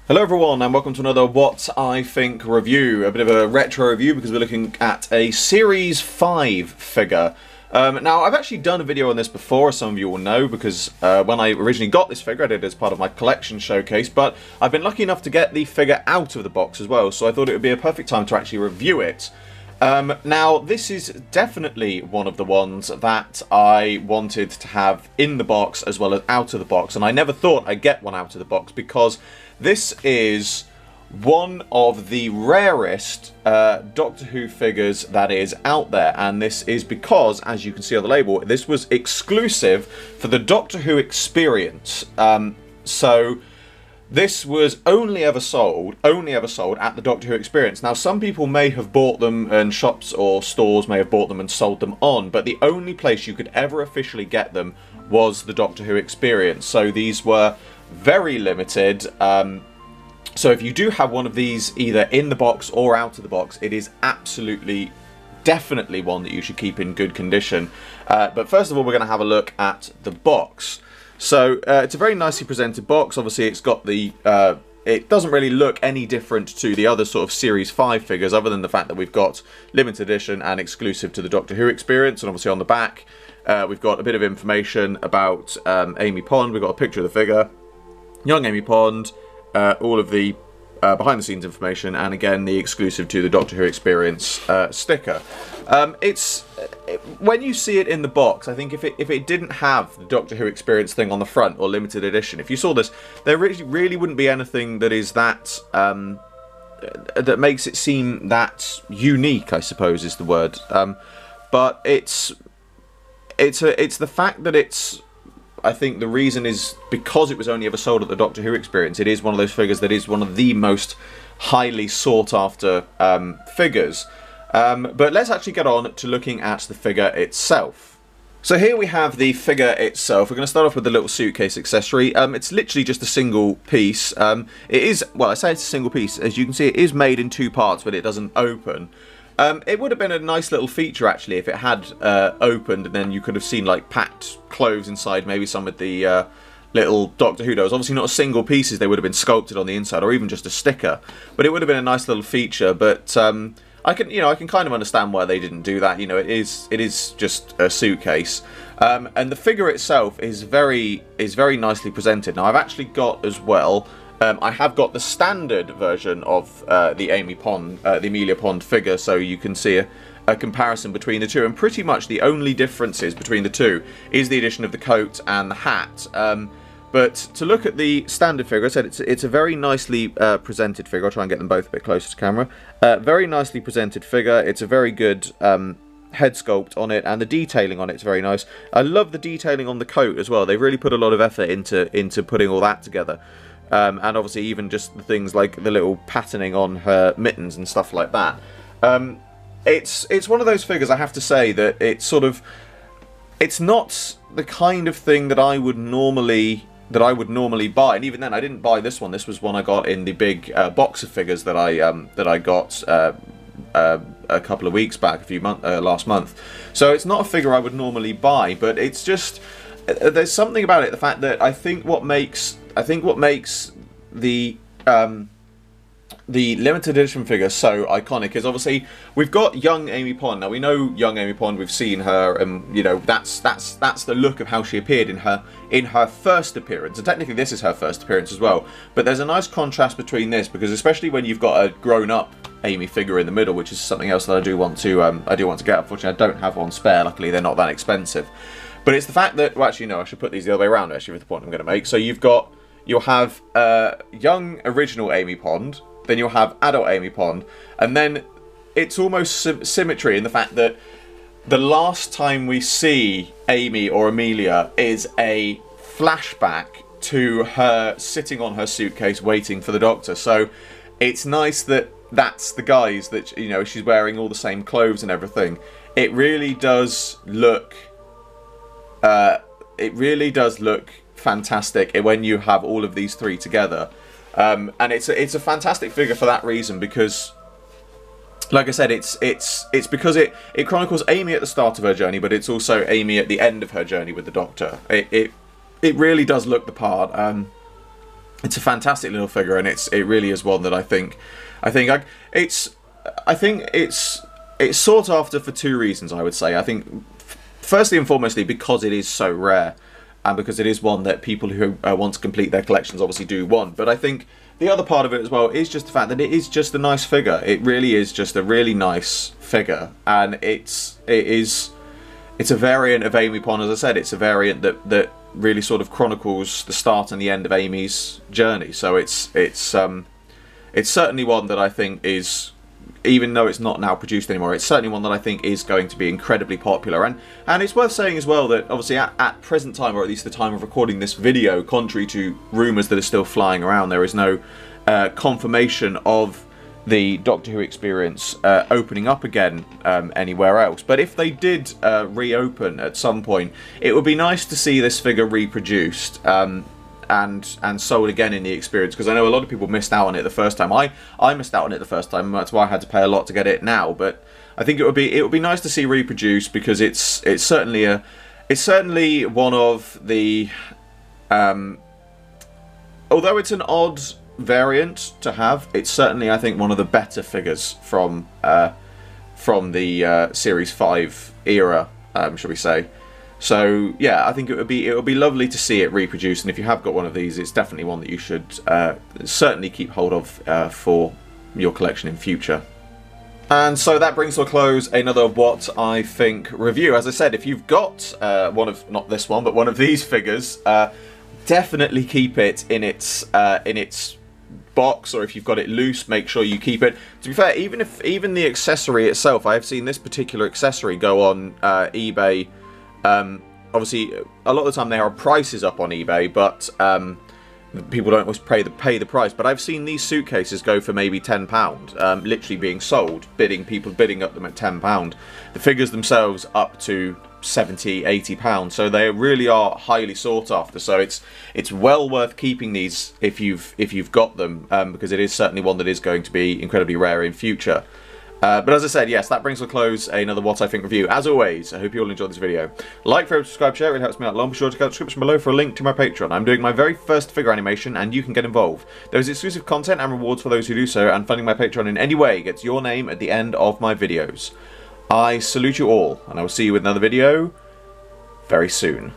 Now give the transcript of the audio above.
Hello everyone and welcome to another What I Think review, a bit of a retro review because we're looking at a Series 5 figure. Now I've actually done a video on this before, as some of you will know, because when I originally got this figure I did it as part of my collection showcase, but I've been lucky enough to get the figure out of the box as well, so I thought it would be a perfect time to actually review it. Now this is definitely one of the ones that I wanted to have in the box as well as out of the box, and I never thought I'd get one out of the box because this is one of the rarest Doctor Who figures that is out there, and this is because, as you can see on the label, this was exclusive for the Doctor Who experience. So this was only ever sold at the Doctor Who experience. Now some people may have bought them, and shops or stores may have bought them and sold them on, but the only place you could ever officially get them was the Doctor Who experience. So these were very limited. So if you do have one of these either in the box or out of the box, it is absolutely, definitely one that you should keep in good condition. But first of all, we're going to have a look at the box. So it's a very nicely presented box. Obviously it's got the it doesn't really look any different to the other sort of Series 5 figures, other than the fact that we've got limited edition and exclusive to the Doctor Who experience. And obviously on the back we've got a bit of information about Amy Pond. We've got a picture of the figure, young Amy Pond, all of the behind the scenes information, and again the exclusive to the Doctor Who experience sticker. When you see it in the box, I think if it didn't have the Doctor Who experience thing on the front or limited edition, if you saw this, there really wouldn't be anything that is that that makes it seem that unique, I suppose is the word. But it's the fact that it's, I think the reason is because it was only ever sold at the Doctor Who experience. It is one of those figures that is one of the most highly sought after figures. But let's actually get on to looking at the figure itself. So here we have the figure itself. We're going to start off with the little suitcase accessory. It's literally just a single piece. It is, well, I say it's a single piece. As you can see, it is made in two parts, but it doesn't open. It would have been a nice little feature actually if it had opened, and then you could have seen like packed clothes inside, maybe some of the little Doctor Who dolls. Obviously not single pieces, they would have been sculpted on the inside, or even just a sticker. But it would have been a nice little feature. But I can kind of understand why they didn't do that. You know, it is just a suitcase, and the figure itself is very nicely presented. Now I've actually got as well. I have got the standard version of the Amelia Pond figure, so you can see a comparison between the two, and pretty much the only differences between the two is the addition of the coat and the hat. But to look at the standard figure, I said it's a very nicely presented figure. I'll try and get them both a bit closer to camera. Very nicely presented figure. It's a very good head sculpt on it, and the detailing on it's very nice. I love the detailing on the coat as well. They've really put a lot of effort into putting all that together. And obviously even just the things like the little patterning on her mittens and stuff like that. It's one of those figures, I have to say, that it's not the kind of thing that I would normally buy. And even then, I didn't buy this one. This was one I got in the big box of figures that I got a couple of weeks back, last month. So it's not a figure I would normally buy, but it's just, there's something about it. The fact that I think what makes the limited edition figure so iconic is obviously we've got young Amy Pond. Now we know young Amy Pond, we've seen her, and you know that's the look of how she appeared in her first appearance, and technically this is her first appearance as well. But there's a nice contrast between this, because especially when you've got a grown-up Amy figure in the middle, which is something else that I do want to get. Unfortunately, I don't have one spare. Luckily, they're not that expensive. But it's the fact that, well, actually no, I should put these the other way around actually with the point I'm going to make. So you'll have young original Amy Pond, then you'll have adult Amy Pond, and then it's almost symmetry in the fact that the last time we see Amy or Amelia is a flashback to her sitting on her suitcase waiting for the Doctor. So it's nice that that's the guise that, you know, she's wearing all the same clothes and everything. It really does look fantastic when you have all of these three together, and it's a fantastic figure for that reason, because like I said, it's because it chronicles Amy at the start of her journey, but it's also Amy at the end of her journey with the Doctor. It really does look the part. it's a fantastic little figure, and it really is one that I think it's sought after for two reasons. I would say, I think firstly and foremostly because it is so rare, and because it is one that people who want to complete their collections obviously do want. But I think the other part of it as well is just the fact that it is just a nice figure. It really is just a really nice figure, and it's a variant of Amy Pond. As I said, it's a variant that really sort of chronicles the start and the end of Amy's journey. So it's certainly one that I think is, even though it's not now produced anymore, it's certainly one that I think is going to be incredibly popular. And it's worth saying as well that obviously at present time, or at least the time of recording this video, contrary to rumours that are still flying around, there is no confirmation of the Doctor Who experience opening up again anywhere else. But if they did reopen at some point, it would be nice to see this figure reproduced and sold again in the experience, because I know a lot of people missed out on it the first time. I missed out on it the first time. That's why I had to pay a lot to get it now. But I think it would be nice to see reproduced, because it's certainly one of the although it's an odd variant to have, it's certainly, I think, one of the better figures from the Series 5 era, shall we say. So yeah, I think it would be lovely to see it reproduced, and if you have got one of these, it's definitely one that you should certainly keep hold of for your collection in future. And so that brings to a close another What I Think review. As I said, if you've got one of, not this one, but one of these figures, definitely keep it in its box, or if you've got it loose, make sure you keep it. To be fair, even the accessory itself, I have seen this particular accessory go on eBay. Obviously, a lot of the time there are prices up on eBay, but people don't always pay the price. But I've seen these suitcases go for maybe £10, literally being sold, people bidding up them at £10. The figures themselves up to £70, £80, so they really are highly sought after. So it's well worth keeping these if you've got them, because it is certainly one that is going to be incredibly rare in future. But as I said, yes, that brings to a close another What I Think review. As always, I hope you all enjoyed this video. Like, favorite, subscribe, share, it really helps me out a lot. Be sure to check out the description below for a link to my Patreon. I'm doing my very first figure animation, and you can get involved. There is exclusive content and rewards for those who do so, and funding my Patreon in any way gets your name at the end of my videos. I salute you all, and I will see you with another video very soon.